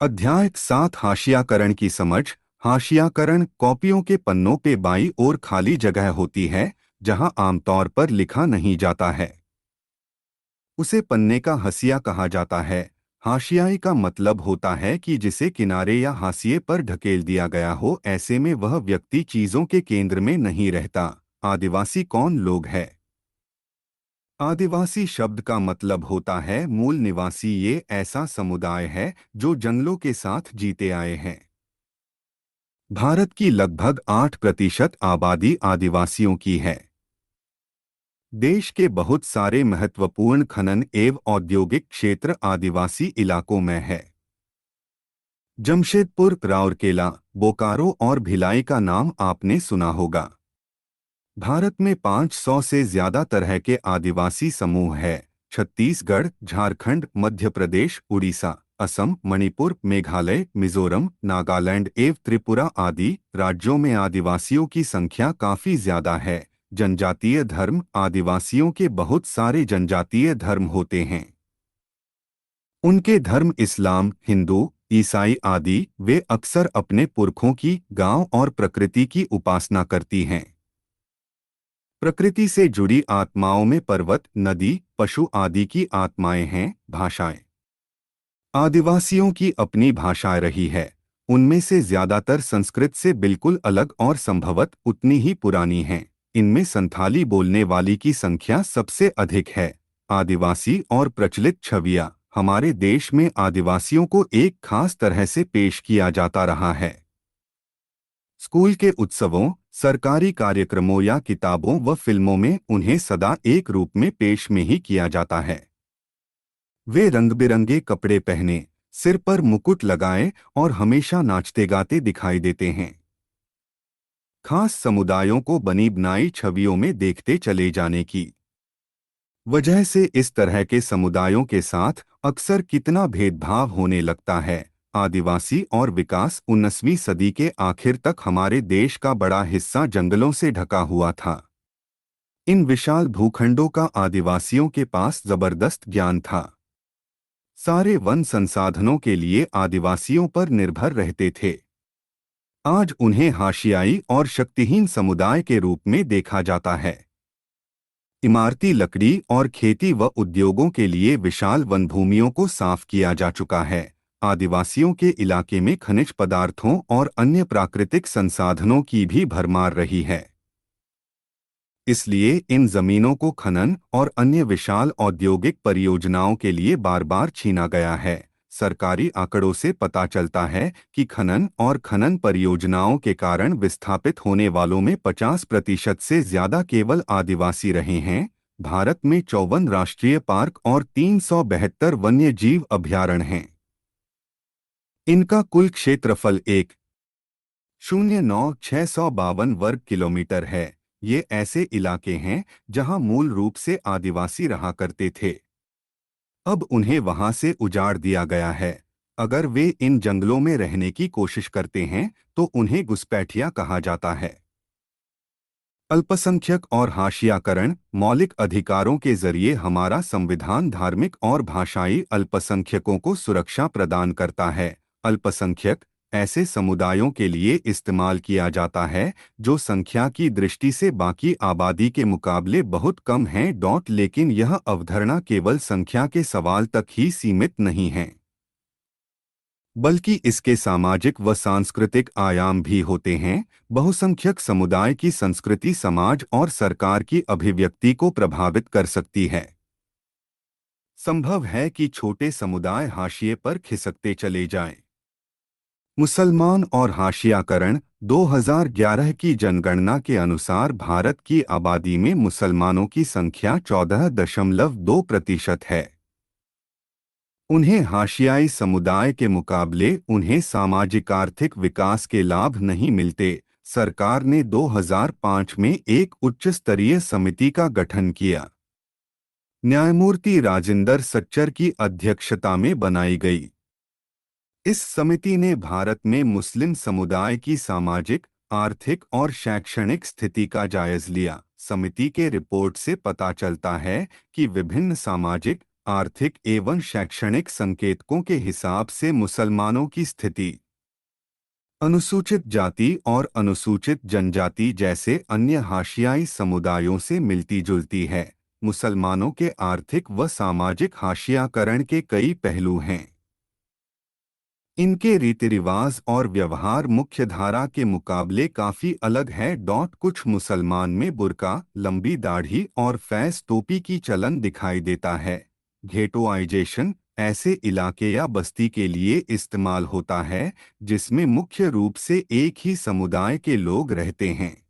अध्याय 7 हाशियाकरण की समझ। हाशियाकरण कॉपियों के पन्नों पे बाईं ओर खाली जगह होती है जहां आमतौर पर लिखा नहीं जाता है। उसे पन्ने का हसिया कहा जाता है। हाशियाई का मतलब होता है कि जिसे किनारे या हाशिए पर ढकेल दिया गया हो, ऐसे में वह व्यक्ति चीजों के केंद्र में नहीं रहता। आदिवासी कौन लोग है? आदिवासी शब्द का मतलब होता है मूल निवासी। ये ऐसा समुदाय है जो जंगलों के साथ जीते आए हैं। भारत की लगभग 8% आबादी आदिवासियों की है। देश के बहुत सारे महत्वपूर्ण खनन एवं औद्योगिक क्षेत्र आदिवासी इलाकों में है। जमशेदपुर, राउरकेला, बोकारो और भिलाई का नाम आपने सुना होगा। भारत में 500 से ज्यादा तरह के आदिवासी समूह है। छत्तीसगढ़, झारखंड, मध्य प्रदेश, उड़ीसा, असम, मणिपुर, मेघालय, मिजोरम, नागालैंड एवं त्रिपुरा आदि राज्यों में आदिवासियों की संख्या काफी ज्यादा है। जनजातीय धर्म। आदिवासियों के बहुत सारे जनजातीय धर्म होते हैं। उनके धर्म इस्लाम, हिंदू, ईसाई आदि। वे अक्सर अपने पुरखों की, गांव और प्रकृति की उपासना करती हैं। प्रकृति से जुड़ी आत्माओं में पर्वत, नदी, पशु आदि की आत्माएं हैं। भाषाएं। आदिवासियों की अपनी भाषाएं रही है। उनमें से ज्यादातर संस्कृत से बिल्कुल अलग और संभवत उतनी ही पुरानी हैं। इनमें संथाली बोलने वाली की संख्या सबसे अधिक है। आदिवासी और प्रचलित छवियां। हमारे देश में आदिवासियों को एक खास तरह से पेश किया जाता रहा है। स्कूल के उत्सवों, सरकारी कार्यक्रमों या किताबों व फिल्मों में उन्हें सदा एक रूप में पेश में ही किया जाता है। वे रंग बिरंगे कपड़े पहने, सिर पर मुकुट लगाए और हमेशा नाचते गाते दिखाई देते हैं। खास समुदायों को बनी बनाई छवियों में देखते चले जाने की वजह से इस तरह के समुदायों के साथ अक्सर कितना भेदभाव होने लगता है। आदिवासी और विकास। 19वीं सदी के आखिर तक हमारे देश का बड़ा हिस्सा जंगलों से ढका हुआ था। इन विशाल भूखंडों का आदिवासियों के पास जबरदस्त ज्ञान था। सारे वन संसाधनों के लिए आदिवासियों पर निर्भर रहते थे। आज उन्हें हाशियाई और शक्तिहीन समुदाय के रूप में देखा जाता है। इमारती लकड़ी और खेती व उद्योगों के लिए विशाल वनभूमियों को साफ किया जा चुका है। आदिवासियों के इलाके में खनिज पदार्थों और अन्य प्राकृतिक संसाधनों की भी भरमार रही है। इसलिए इन जमीनों को खनन और अन्य विशाल औद्योगिक परियोजनाओं के लिए बार बार छीना गया है। सरकारी आंकड़ों से पता चलता है कि खनन परियोजनाओं के कारण विस्थापित होने वालों में 50% से ज्यादा केवल आदिवासी रहे हैं। भारत में 54 राष्ट्रीय पार्क और 372 वन्य जीव अभयारण्य हैं। इनका कुल क्षेत्रफल 1,09,652 वर्ग किलोमीटर है। ये ऐसे इलाके हैं जहां मूल रूप से आदिवासी रहा करते थे। अब उन्हें वहां से उजाड़ दिया गया है। अगर वे इन जंगलों में रहने की कोशिश करते हैं तो उन्हें घुसपैठिया कहा जाता है। अल्पसंख्यक और हाशियाकरण। मौलिक अधिकारों के जरिए हमारा संविधान धार्मिक और भाषाई अल्पसंख्यकों को सुरक्षा प्रदान करता है। अल्पसंख्यक ऐसे समुदायों के लिए इस्तेमाल किया जाता है जो संख्या की दृष्टि से बाकी आबादी के मुकाबले बहुत कम हैं। लेकिन यह अवधारणा केवल संख्या के सवाल तक ही सीमित नहीं है, बल्कि इसके सामाजिक व सांस्कृतिक आयाम भी होते हैं। बहुसंख्यक समुदाय की संस्कृति समाज और सरकार की अभिव्यक्ति को प्रभावित कर सकती है। संभव है कि छोटे समुदाय हाशिए पर खिसकते चले जाएं। मुसलमान और हाशियाकरण। 2011 की जनगणना के अनुसार भारत की आबादी में मुसलमानों की संख्या 14.2% है। उन्हें हाशियाई समुदाय के मुकाबले उन्हें सामाजिक आर्थिक विकास के लाभ नहीं मिलते। सरकार ने 2005 में एक उच्च स्तरीय समिति का गठन किया। न्यायमूर्ति राजिंदर सच्चर की अध्यक्षता में बनाई गई। इस समिति ने भारत में मुस्लिम समुदाय की सामाजिक, आर्थिक और शैक्षणिक स्थिति का जायजा लिया। समिति के रिपोर्ट से पता चलता है कि विभिन्न सामाजिक, आर्थिक एवं शैक्षणिक संकेतकों के हिसाब से मुसलमानों की स्थिति अनुसूचित जाति और अनुसूचित जनजाति जैसे अन्य हाशियाई समुदायों से मिलती जुलती है। मुसलमानों के आर्थिक व सामाजिक हाशियाकरण के कई पहलू हैं। इनके रीति रिवाज और व्यवहार मुख्यधारा के मुकाबले काफी अलग है। कुछ मुसलमान में बुर्का, लंबी दाढ़ी और फैस टोपी की चलन दिखाई देता है। घेटोआइजेशन ऐसे इलाके या बस्ती के लिए इस्तेमाल होता है जिसमें मुख्य रूप से एक ही समुदाय के लोग रहते हैं।